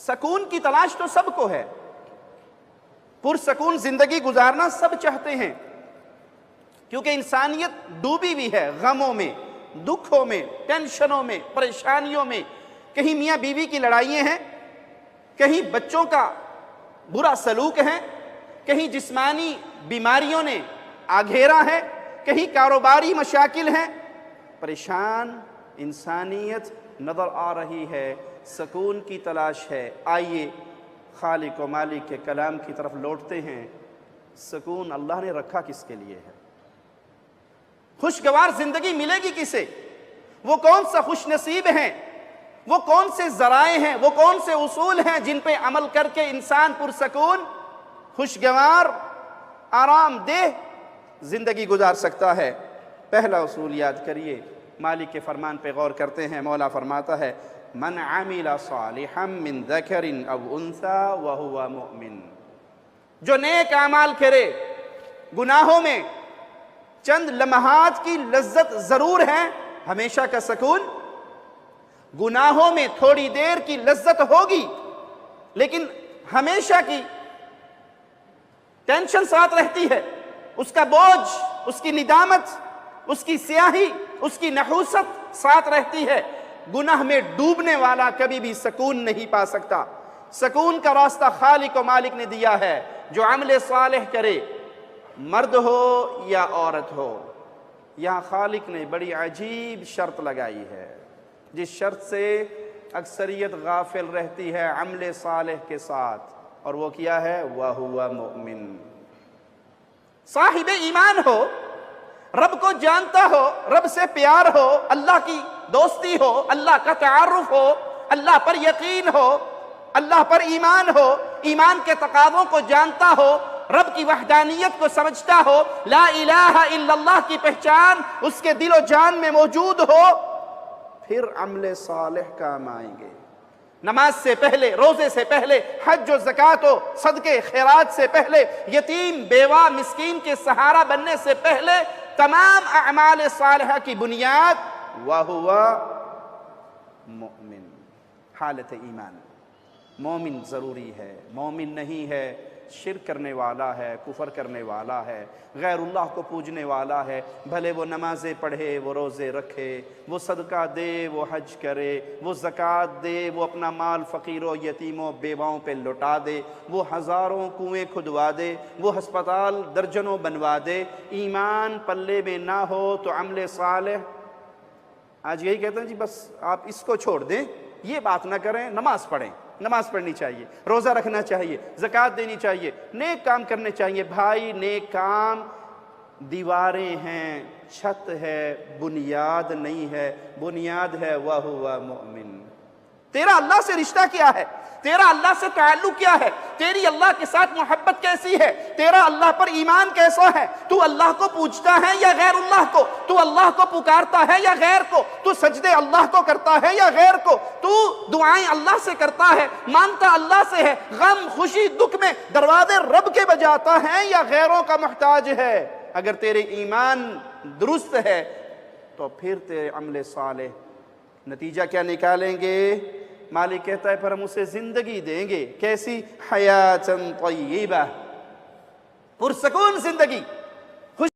सकून की तलाश तो सबको है, पुरसकून जिंदगी गुजारना सब चाहते हैं, क्योंकि इंसानियत डूबी हुई है गमों में, दुखों में, टेंशनों में, परेशानियों में। कहीं मियाँ बीवी की लड़ाइयाँ हैं, कहीं बच्चों का बुरा सलूक है, कहीं जिस्मानी बीमारियों ने आघेरा है, कहीं कारोबारी मशाकिल हैं। परेशान इंसानियत नज़र आ रही है, सकून की तलाश है। आइए खालिक व मालिक के कलाम की तरफ लौटते हैं। सकून अल्लाह ने रखा किसके लिए है? खुशगवार जिंदगी मिलेगी किसे? वो कौन सा खुश नसीब हैं? वो कौन से जराए हैं? वो कौन से उसूल हैं जिन पे अमल करके इंसान पुरसकून, खुशगवार, आरामदेह जिंदगी गुजार सकता है? पहला उसूल याद करिए, मालिक के फरमान पे गौर करते हैं। मौला फरमाता है, मन आमिला सालिहम मिन ज़करिन अव उन्सा व हुवा मुमिन। जो नेक अमाल करे, गुनाहों में चंद लम्हात की लज्जत जरूर है, हमेशा का सकून। गुनाहों में थोड़ी देर की लज्जत होगी, लेकिन हमेशा की टेंशन साथ रहती है, उसका बोझ, उसकी निदामत, उसकी स्याही, उसकी नहूसत साथ रहती है। गुनाह में डूबने वाला कभी भी सकून नहीं पा सकता। सकून का रास्ता खालिक व मालिक ने दिया है। जो अमले सालेह करे, मर्द हो या औरत हो, यहाँ खालिक ने बड़ी अजीब शर्त लगाई है, जिस शर्त से अक्सरियत गाफिल रहती है अमले सालेह के साथ, और वो क्या है? वह हुआ मोमिन। साहिब ईमान हो, रब को जानता हो, रब से प्यार हो, अल्लाह की दोस्ती हो, अल्लाह का तारुफ हो, अल्लाह पर यकीन हो, अल्लाह पर ईमान हो, ईमान के तकाज़ों को जानता हो, रब की वहदानियत को समझता हो, ला इलाहा इल्लल्लाह की पहचान उसके दिलो जान में मौजूद हो, फिर अमले सालेह काम आएंगे। नमाज से पहले, रोजे से पहले, हज और ज़कात और सदके खैरात से पहले, यतीम बेवा मिस्कीन के सहारा बनने से पहले, तमाम अमाल सालिहा की बुनियाद वह हुआ मोमिन, हालत ईमान। मोमिन ज़रूरी है। मोमिन नहीं है, शिर्क करने वाला है, कुफर करने वाला है, गैरुल्लाह को पूजने वाला है। भले वो नमाज़ें पढ़े, वो रोज़े रखे, वो सदका दे, वो हज करे, वो ज़कात दे, वो अपना माल फ़कीरों, यतीमों, बेवाओं पे लुटा दे, वो हज़ारों कुएँ खुदवा दे, वो हस्पताल दर्जनों बनवा दे, ईमान पल्ले में ना हो तो अमले सालेह आज यही कहते हैं जी बस आप इसको छोड़ दें, ये बात ना करें, नमाज पढ़ें। नमाज पढ़नी चाहिए, रोज़ा रखना चाहिए, ज़कात देनी चाहिए, नेक काम करने चाहिए। भाई नेक काम दीवारें हैं, छत है, बुनियाद नहीं है। बुनियाद है वह हुआ मोमिन। तेरा अल्लाह से रिश्ता क्या है? तेरा अल्लाह से ताल्लुक क्या है? तेरी अल्लाह के साथ मोहब्बत कैसी है? तेरा अल्लाह पर ईमान कैसा है? तू अल्लाह को पूजता है या गैरुल्लाह को? तू अल्लाह को पुकारता है या गैर को? तू सजदे अल्लाह को करता है या गैर को? तू दुआएं अल्लाह से करता है, मांगता अल्लाह से है, गम खुशी दुख में दरवाजे रब के बजाता है या गैरों का मुहताज है? अगर तेरे ईमान दुरुस्त है तो फिर तेरे अमले सालेह नतीजा क्या निकालेंगे? मालिक कहता है फिर हम उसे जिंदगी देंगे। कैसी? हयातन तय्यिबा, पुरसकून जिंदगी।